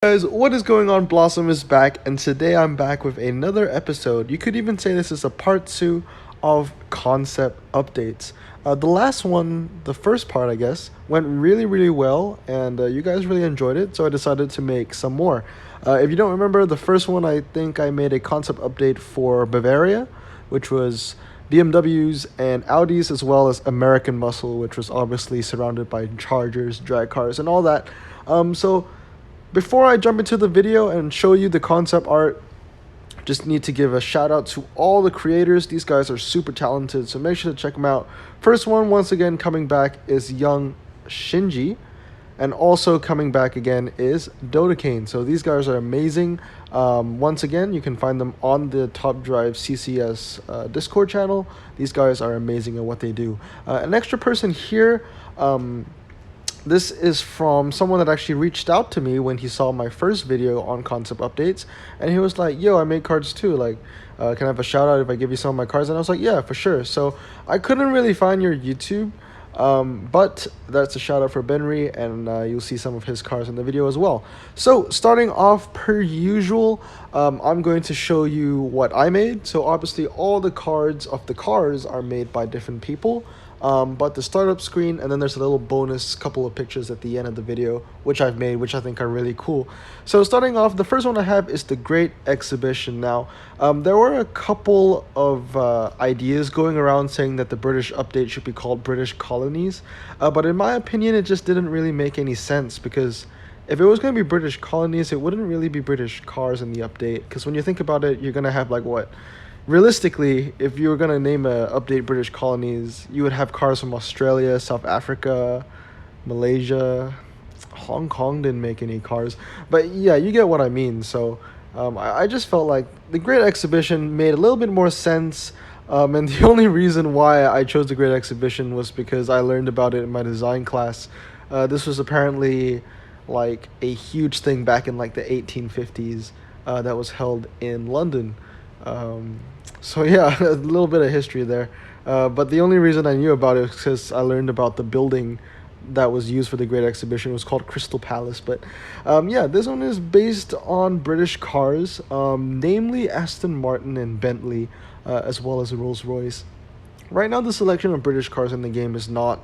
Guys, what is going on? Blossom is back, and today I'm back with another episode. You could even say this is a part two of concept updates. The last one, the first part, I guess, went really well, and you guys really enjoyed it, so I decided to make some more. If you don't remember, the first one, I think I made a concept update for Bavaria, which was BMWs and Audis, as well as American Muscle, which was obviously surrounded by Chargers, drag cars, and all that. So before I jump into the video and show you the concept art, just need to give a shout out to all the creators. These guys are super talented, so make sure to check them out. First one, once again, coming back is Young Shinji, and also coming back again is Dodecane. So these guys are amazing. Once again, you can find them on the Top Drive CCS Discord channel. These guys are amazing at what they do. An extra person here. This is from someone that actually reached out to me when he saw my first video on concept updates, and he was like, yo, I make cards too, like, can I have a shout out if I give you some of my cards? And I was like, yeah, for sure. So I couldn't really find your YouTube, but that's a shout out for Benry, and you'll see some of his cards in the video as well. So starting off per usual, I'm going to show you what I made. So obviously all the cards of the cars are made by different people. But the startup screen, and then there's a little bonus couple of pictures at the end of the video, which I've made, which I think are really cool. So starting off, the first one I have is the Great Exhibition. Now, there were a couple of ideas going around saying that the British update should be called British Colonies, but in my opinion, it just didn't really make any sense, because if it was going to be British colonies, it wouldn't really be British cars in the update, because when you think about it, you're going to have like what? Realistically, if you were going to name a update British colonies, you would have cars from Australia, South Africa, Malaysia. Hong Kong didn't make any cars. But yeah, you get what I mean. So I just felt like the Great Exhibition made a little bit more sense. And the only reason why I chose the Great Exhibition was because I learned about it in my design class. This was apparently like a huge thing back in like the 1850s that was held in London. So yeah, a little bit of history there. But the only reason I knew about it was because I learned about the building that was used for the Great Exhibition. It was called Crystal Palace. But yeah, this one is based on British cars, namely Aston Martin and Bentley, as well as Rolls-Royce. Right now, the selection of British cars in the game is not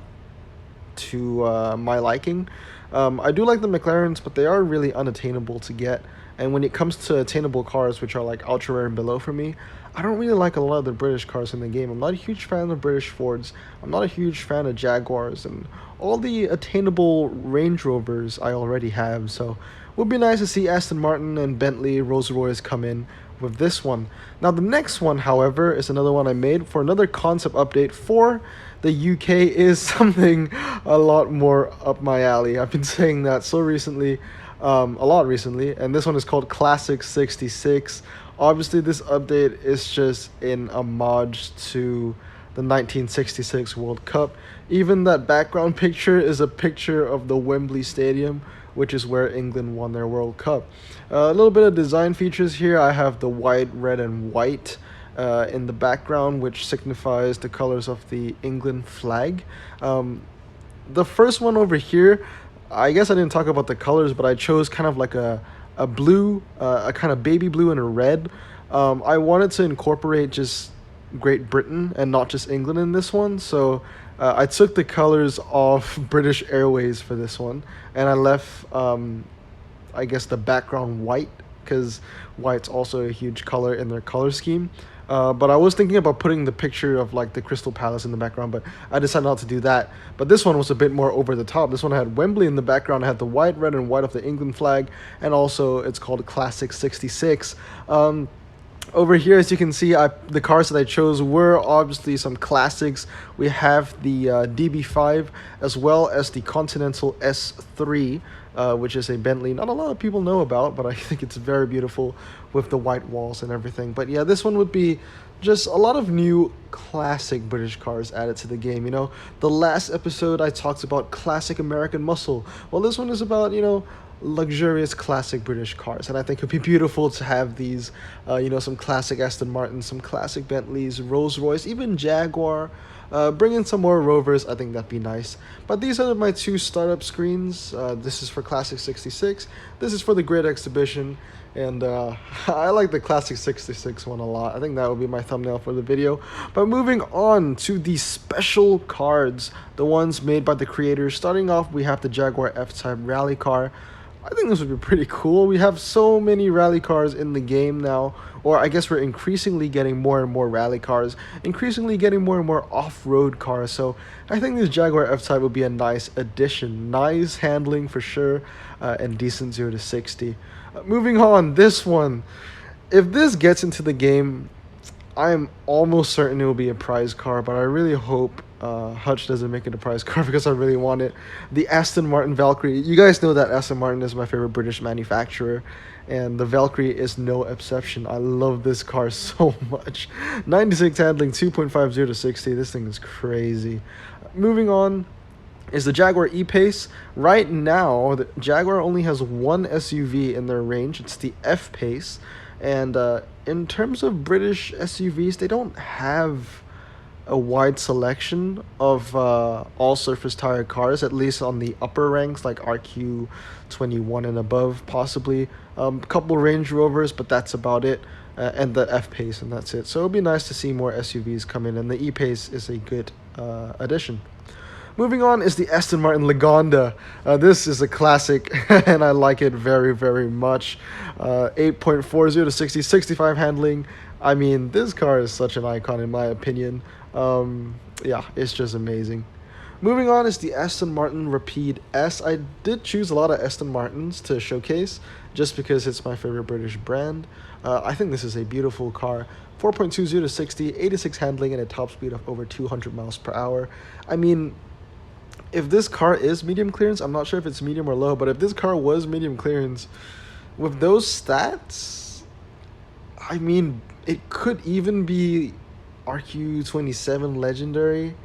to my liking. I do like the McLarens, but they are really unattainable to get. And when it comes to attainable cars, which are like ultra rare and below for me, I don't really like a lot of the British cars in the game. I'm not a huge fan of British Fords. I'm not a huge fan of Jaguars, and all the attainable Range Rovers I already have. So it would be nice to see Aston Martin and Bentley, Rolls-Royce come in with this one. Now the next one, however, is another one I made for another concept update for the UK. Is something a lot more up my alley. I've been saying that so recently. A lot recently, and this one is called Classic 66. Obviously, this update is just in homage to the 1966 World Cup. Even that background picture is a picture of the Wembley Stadium, which is where England won their World Cup. A little bit of design features here. I have the white, red, and white in the background, which signifies the colors of the England flag. The first one over here, I guess I didn't talk about the colors, but I chose kind of like a blue, a kind of baby blue and a red. I wanted to incorporate just Great Britain and not just England in this one, so I took the colors of British Airways for this one, and I left, I guess, the background white, because white's also a huge color in their color scheme. But I was thinking about putting the picture of like the Crystal Palace in the background, but I decided not to do that. But this one was a bit more over the top. This one had Wembley in the background. I had the white, red, and white of the England flag, and also it's called Classic 66. Over here, as you can see, the cars that I chose were obviously some classics. We have the DB5 as well as the Continental S3, which is a Bentley not a lot of people know about, but I think it's very beautiful with the white walls and everything. But yeah, this one would be just a lot of new classic British cars added to the game. You know, the last episode I talked about classic American muscle. Well, this one is about, you know, luxurious classic British cars, and I think it'd be beautiful to have these, you know, some classic Aston Martin, some classic Bentleys, Rolls-Royce, even Jaguar, Bring in some more rovers, I think that'd be nice. But these are my two startup screens. This is for Classic 66. This is for the Grid Exhibition. And I like the Classic 66 one a lot. I think that will be my thumbnail for the video. But moving on to the special cards, the ones made by the creators. Starting off, we have the Jaguar F-Type rally car. I think this would be pretty cool. We have so many rally cars in the game now, or I guess we're increasingly getting more and more rally cars, increasingly getting more and more off-road cars. So I think this Jaguar F-Type would be a nice addition. Nice handling for sure, and decent 0 to 60. Moving on, this one. If this gets into the game, I am almost certain it will be a prize car, but I really hope Hutch doesn't make it a prize car because I really want it. The Aston Martin Valkyrie. You guys know that Aston Martin is my favorite British manufacturer, and the Valkyrie is no exception. I love this car so much. 96 handling, 2.50 to 60. This thing is crazy. Moving on is the Jaguar E-Pace. Right now, the Jaguar only has one SUV in their range. It's the F-Pace. And in terms of British SUVs, they don't have a wide selection of all surface tire cars, at least on the upper ranks like RQ21 and above, possibly. Couple Range Rovers, but that's about it. And the F-Pace, and that's it. So it'll be nice to see more SUVs come in, and the E-Pace is a good addition. Moving on is the Aston Martin Lagonda. This is a classic, and I like it very, very much. 8.40 to 60, 65 handling. I mean, this car is such an icon in my opinion. Yeah, it's just amazing. Moving on is the Aston Martin Rapide S. I did choose a lot of Aston Martins to showcase just because it's my favorite British brand. I think this is a beautiful car. 4.20 to 60, 86 handling, and a top speed of over 200 miles per hour. I mean, if this car is medium clearance, I'm not sure if it's medium or low, but if this car was medium clearance, with those stats, I mean, it could even be RQ27 legendary,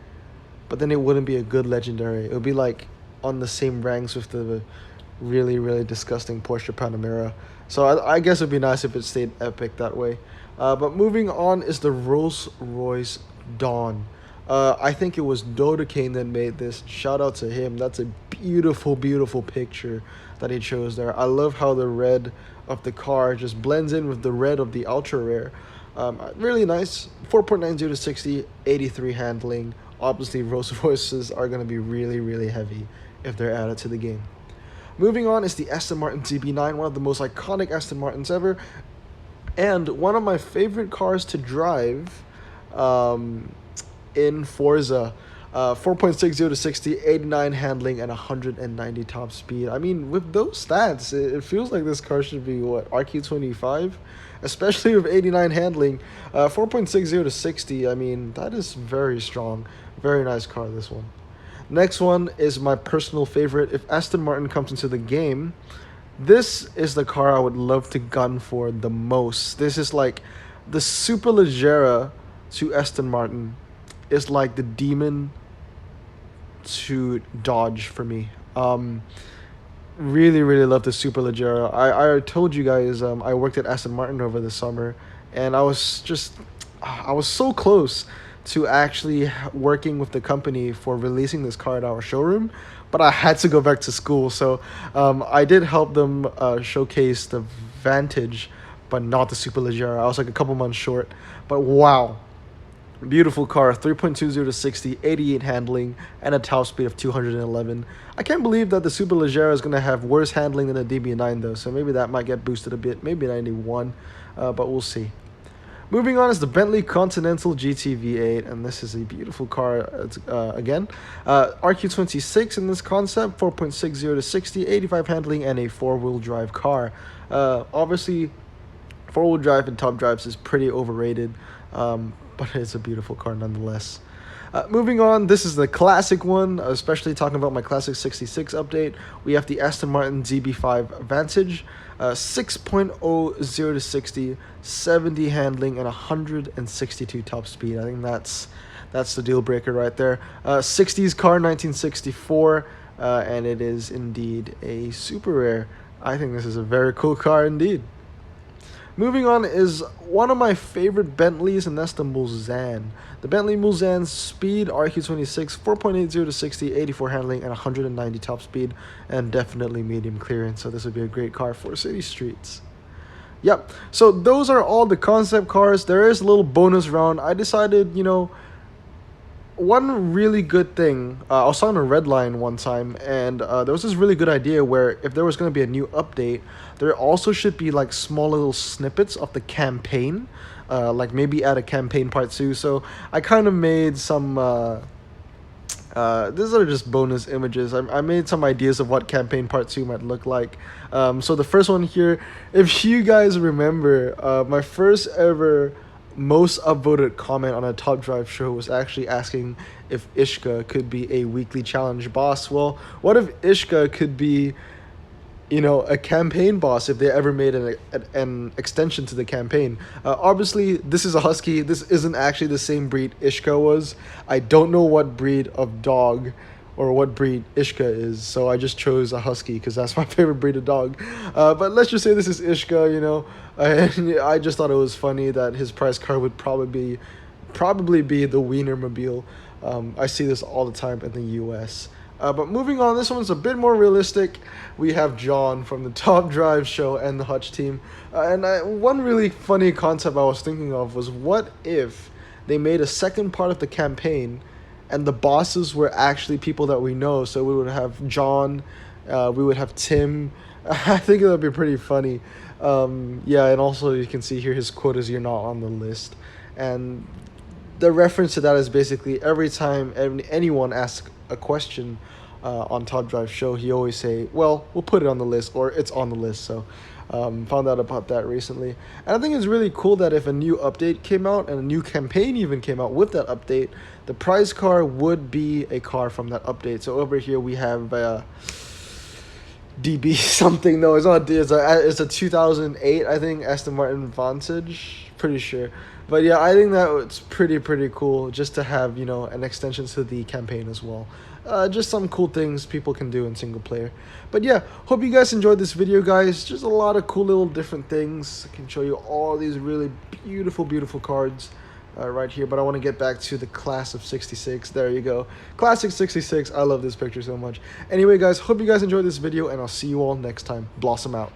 but then it wouldn't be a good legendary. It would be like on the same ranks with the really, really disgusting Porsche Panamera. So I guess it would be nice if it stayed epic that way. But moving on is the Rolls-Royce Dawn. I think it was Dodecane that made this. Shout out to him. That's a beautiful, beautiful picture that he chose there. I love how the red of the car just blends in with the red of the Ultra Rare. Really nice. 4.90 to 60, 83 handling. Obviously, Rolls-Royces are going to be really, really heavy if they're added to the game. Moving on is the Aston Martin DB9, one of the most iconic Aston Martins ever, and one of my favorite cars to drive. In Forza, 4.60 to 60, 89 handling, and 190 top speed. I mean, with those stats, it feels like this car should be, what, RQ25? Especially with 89 handling. 4.60 to 60, I mean, that is very strong. Very nice car, this one. Next one is my personal favorite. If Aston Martin comes into the game, this is the car I would love to gun for the most. This is like the Superleggera to Aston Martin. Is like the Demon to Dodge for me. Really, really love the Superleggera. I told you guys I worked at Aston Martin over the summer, and I was so close to actually working with the company for releasing this car at our showroom, but I had to go back to school, so I did help them showcase the Vantage, but not the Superleggera. I was like a couple months short, but wow. Beautiful car, 3.20 to 60, 88 handling, and a top speed of 211. I can't believe that the Superleggera is going to have worse handling than the DB9 though, so maybe that might get boosted a bit, maybe 91, but we'll see. Moving on is the Bentley Continental GT V8, and this is a beautiful car again. RQ26 in this concept, 4.60 to 60, 85 handling, and a four-wheel drive car. Obviously, four-wheel drive and top drives is pretty overrated. But it's a beautiful car nonetheless. Moving on, this is the classic one, especially talking about my Classic 66 update. We have the Aston Martin DB5 Vantage, 6.00 to 60, 70 handling, and 162 top speed. I think that's the deal breaker right there. 60s car, 1964, and it is indeed a super rare. I think this is a very cool car indeed. Moving on is one of my favorite Bentleys, and that's the Mulsanne. The Bentley Mulsanne Speed RQ26, 4.80 to 60, 84 handling, and 190 top speed, and definitely medium clearance. So this would be a great car for city streets. Yep, so those are all the concept cars. There is a little bonus round. I decided, one really good thing, I was on a red line one time, and there was this really good idea where if there was going to be a new update, there also should be like small little snippets of the campaign, like maybe add a campaign part 2. So I kind of made some these are just bonus images. I made some ideas of what campaign part 2 might look like. So the first one here, if you guys remember, my first ever most upvoted comment on a Top Drive show was actually asking if Ishka could be a weekly challenge boss. Well, what if Ishka could be, a campaign boss if they ever made an extension to the campaign? Obviously, this is a husky. This isn't actually the same breed Ishka was. I don't know what breed of dog or what breed Ishka is, so I just chose a husky because that's my favorite breed of dog. But let's just say this is Ishka, and I just thought it was funny that his prize card would probably be the Wienermobile. I see this all the time in the US. But moving on, this one's a bit more realistic. We have John from the Top Drive show and the Hutch team. One really funny concept I was thinking of was, what if they made a second part of the campaign and the bosses were actually people that we know? So we would have John, we would have Tim. I think it would be pretty funny. Yeah, and also you can see here his quote is, "You're not on the list." And the reference to that is basically every time anyone asks a question on Top Drive show, he always say, "Well, we'll put it on the list," or "It's on the list." So found out about that recently. And I think it's really cool that if a new update came out and a new campaign even came out with that update, the prize car would be a car from that update. So over here we have DB something. No, it's not. It's a 2008, I think, Aston Martin Vantage. Pretty sure. But yeah, I think that it's pretty cool just to have, an extension to the campaign as well. Just some cool things people can do in single player. But yeah, hope you guys enjoyed this video, guys. Just a lot of cool little different things. I can show you all these really beautiful cards right here. But I want to get back to the class of 66. There you go. Classic 66. I love this picture so much. Anyway, guys, hope you guys enjoyed this video, and I'll see you all next time. Blossom out.